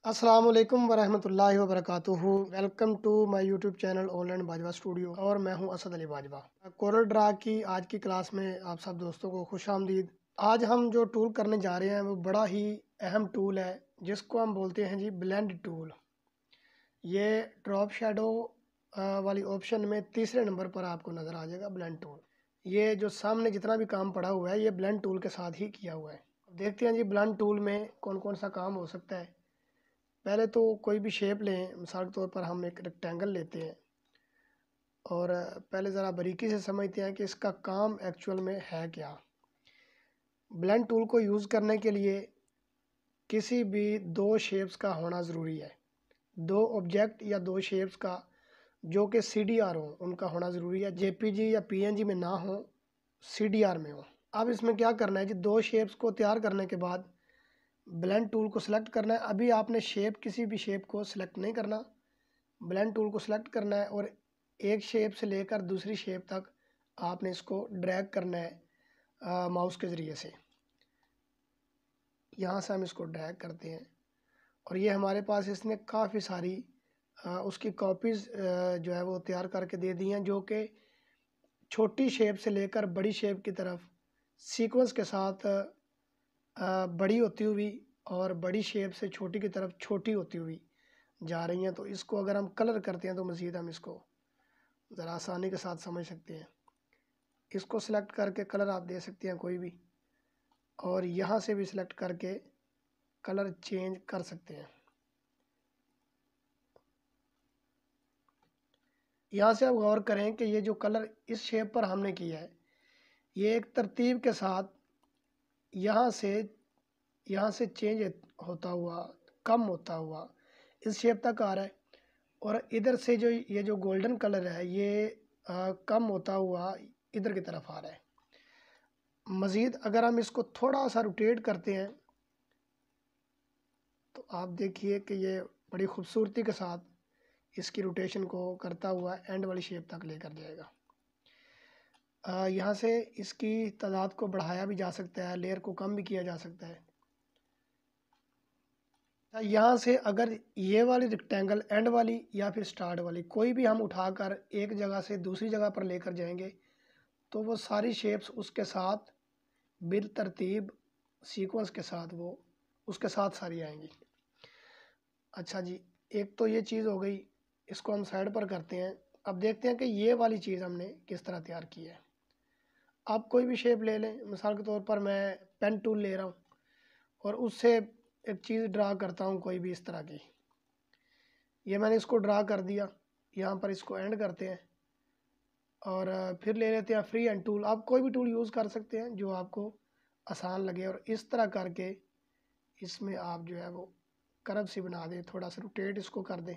अस्सलाम वालेकुम वरहमतुल्लाहि वबरकातुहू। Welcome to my YouTube channel online Bajwa studio और मैं हूं असद अली बाजवा। कोरल ड्रा की आज की क्लास में आप सब दोस्तों को खुश आमदीद। आज हम जो टूल करने जा रहे हैं वो बड़ा ही अहम टूल है जिसको हम बोलते हैं जी ब्लेंड टूल। ये ड्रॉप शेडो वाली ऑप्शन में तीसरे नंबर पर आपको नज़र आ जाएगा ब्लेंड टूल। ये जो सामने जितना भी काम पड़ा हुआ है ये ब्लेंड टूल के साथ ही किया हुआ है। देखते हैं जी ब्लेंड टूल में कौन कौन सा काम हो सकता है। पहले तो कोई भी शेप लें, मिसाल के तौर पर हम एक रेक्टेंगल लेते हैं और पहले ज़रा बारीकी से समझते हैं कि इसका काम एक्चुअल में है क्या। ब्लेंड टूल को यूज़ करने के लिए किसी भी दो शेप्स का होना ज़रूरी है। दो ऑब्जेक्ट या दो शेप्स का जो कि CDR हो उनका होना ज़रूरी है। JPG या PNG में ना हो, CDR में हो। अब इसमें क्या करना है जी, दो शेप्स को तैयार करने के बाद ब्लेंड टूल को सिलेक्ट करना है। अभी आपने किसी भी शेप को सिलेक्ट नहीं करना, ब्लेंड टूल को सिलेक्ट करना है और एक शेप से लेकर दूसरी शेप तक आपने इसको ड्रैग करना है माउस के ज़रिए से। यहाँ से हम इसको ड्रैग करते हैं और ये हमारे पास इसने काफ़ी सारी उसकी कॉपीज़ जो है वो तैयार करके दे दी हैं, जो कि छोटी शेप से लेकर बड़ी शेप की तरफ सीक्वेंस के साथ बड़ी होती हुई और बड़ी शेप से छोटी की तरफ छोटी होती हुई जा रही हैं। तो इसको अगर हम कलर करते हैं तो मज़ीद हम इसको ज़रा आसानी के साथ समझ सकते हैं। इसको सिलेक्ट करके कलर आप दे सकते हैं कोई भी, और यहाँ से भी सिलेक्ट करके कलर चेंज कर सकते हैं। यहाँ से आप गौर करें कि ये जो कलर इस शेप पर हमने किया है ये एक तरतीब के साथ यहाँ से चेंज होता हुआ, कम होता हुआ इस शेप तक आ रहा है, और इधर से जो ये जो गोल्डन कलर है ये कम होता हुआ इधर की तरफ आ रहा है। मज़ीद अगर हम इसको थोड़ा सा रोटेट करते हैं तो आप देखिए कि ये बड़ी खूबसूरती के साथ इसकी रोटेशन को करता हुआ एंड वाली शेप तक लेकर जाएगा। यहाँ से इसकी तादाद को बढ़ाया भी जा सकता है, लेयर को कम भी किया जा सकता है। यहाँ से अगर ये वाली रेक्टेंगल एंड वाली या फिर स्टार्ट वाली कोई भी हम उठाकर एक जगह से दूसरी जगह पर लेकर जाएंगे तो वो सारी शेप्स उसके साथ बिल तरतीब सीक्वेंस के साथ वो उसके साथ सारी आएंगी। अच्छा जी, एक तो ये चीज़ हो गई, इसको हम साइड पर करते हैं। अब देखते हैं कि ये वाली चीज़ हमने किस तरह तैयार की है। आप कोई भी शेप ले लें, मिसाल के तौर पर मैं पेन टूल ले रहा हूँ और उससे एक चीज़ ड्रा करता हूँ कोई भी इस तरह की। ये मैंने इसको ड्रा कर दिया, यहाँ पर इसको एंड करते हैं और फिर ले लेते हैं फ्री हैंड टूल। आप कोई भी टूल यूज़ कर सकते हैं जो आपको आसान लगे, और इस तरह करके इसमें आप जो है वो कर्व सी बना दें, थोड़ा सा रोटेट इसको कर दें,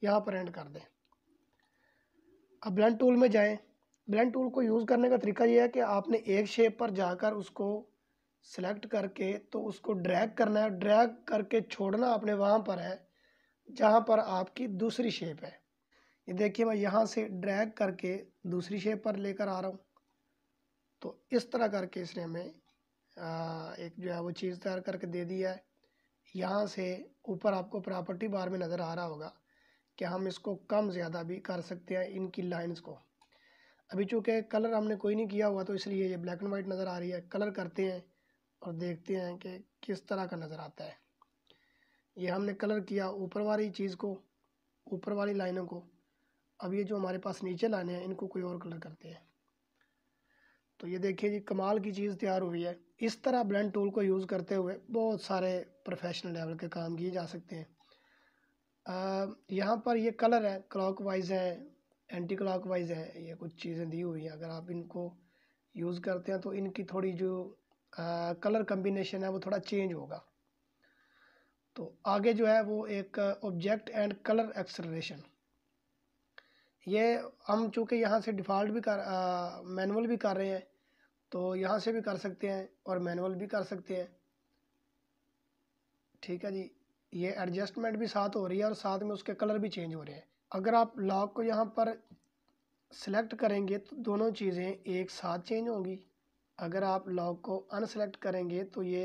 यहाँ पर एंड कर दें। अब ब्लेंड टूल में जाएं। ब्लेंड टूल को यूज़ करने का तरीका ये है कि आपने एक शेप पर जाकर उसको सेलेक्ट करके तो उसको ड्रैग करना है, ड्रैग करके छोड़ना आपने वहाँ पर है जहाँ पर आपकी दूसरी शेप है। ये देखिए मैं यहाँ से ड्रैग करके दूसरी शेप पर लेकर आ रहा हूँ। तो इस तरह करके इसने हमें एक जो है वो चीज़ तैयार करके दे दी है। यहाँ से ऊपर आपको प्रॉपर्टी बार में नज़र आ रहा होगा कि हम इसको कम ज़्यादा भी कर सकते हैं इनकी लाइंस को। अभी चूँकि कलर हमने कोई नहीं किया हुआ तो इसलिए ये ब्लैक एंड वाइट नज़र आ रही है। कलर करते हैं और देखते हैं कि किस तरह का नज़र आता है। ये हमने कलर किया ऊपर वाली चीज़ को, ऊपर वाली लाइनों को। अब ये जो हमारे पास नीचे लाने हैं इनको कोई और कलर करते हैं। तो ये देखिए जी कमाल की चीज़ तैयार हुई है। इस तरह ब्लेंड टूल को यूज़ करते हुए बहुत सारे प्रोफेशनल लेवल के काम किए जा सकते हैं। यहाँ पर ये कलर है, क्लॉक वाइज है, एंटी क्लॉक वाइज है, ये कुछ चीज़ें दी हुई हैं। अगर आप इनको यूज़ करते हैं तो इनकी थोड़ी जो कलर कम्बिनेशन है वो थोड़ा चेंज होगा। तो आगे जो है वो एक ऑब्जेक्ट एंड कलर एक्सेलरेशन, ये हम चूँकि यहाँ से डिफ़ॉल्ट भी मैनुअल भी कर रहे हैं तो यहाँ से भी कर सकते हैं और मैनुअल भी कर सकते हैं। ठीक है जी, ये एडजस्टमेंट भी साथ हो रही है और साथ में उसके कलर भी चेंज हो रहे हैं। अगर आप लॉक को यहाँ पर सिलेक्ट करेंगे तो दोनों चीज़ें एक साथ चेंज होंगी। अगर आप लॉक को अनसेलेक्ट करेंगे तो ये